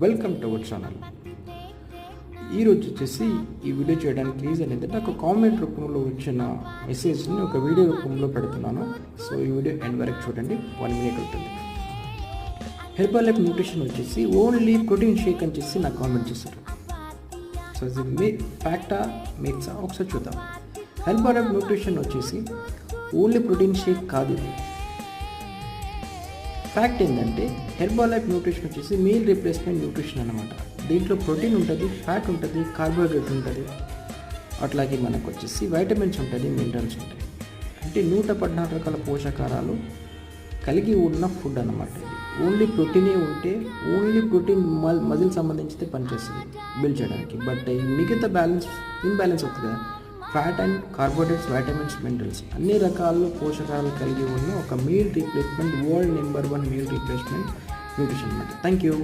Welcome to our channel. ఈరోజు వచ్చేసి ఈ వీడియో చేయడానికి రీజన్ ఏంటంటే నాకు కామెంట్ రూపంలో వచ్చిన మెసేజ్ని ఒక వీడియో రూపంలో పెడుతున్నాను. సో ఈ వీడియో ఎండ్ వరకు చూడండి, 1 minute ఉంటుంది. హెర్బల్ లైఫ్ న్యూట్రిషన్ వచ్చేసి ఓన్లీ ప్రోటీన్ షేక్ అని చేసి నాకు కామెంట్ చేశారు. సో ఇది ఫ్యాక్టా మిక్సా ఒకసారి చూద్దాం. హెర్బల్ లైఫ్ న్యూట్రిషన్ వచ్చేసి ఓన్లీ ప్రోటీన్ షేక్ కాదు. ఫ్యాక్ట్ ఏంటంటే హెర్బల్ లైఫ్ న్యూట్రిషన్ వచ్చేసి మీల్ రీప్లేస్మెంట్ న్యూట్రిషన్ అన్నమాట. దీంట్లో ప్రోటీన్ ఉంటుంది, ఫ్యాట్ ఉంటుంది, కార్బోహైడ్రేట్ ఉంటుంది, అట్లాగే మనకు వచ్చేసి వైటమిన్స్ ఉంటుంది, మినరల్స్ ఉంటాయి. అంటే 114 రకాల పోషకాలు కలిగి ఉన్న ఫుడ్ అన్నమాట. ఇది ఓన్లీ ప్రోటీనే ఉంటే ఓన్లీ ప్రోటీన్ మజిల్ సంబంధించితే పనిచేస్తుంది బిల్డ్ చేయడానికి. బట్ ఈ మిగతా ఇన్బ్యాలెన్స్ అవుతుంది కదా, fat and carbohydrates, vitamins, minerals అన్ని రకాల పోషకాలు కలిగి ఉన్న ఒక meal replacement, world number 1 meal replacement nutrition అన్నమాట. Thank you.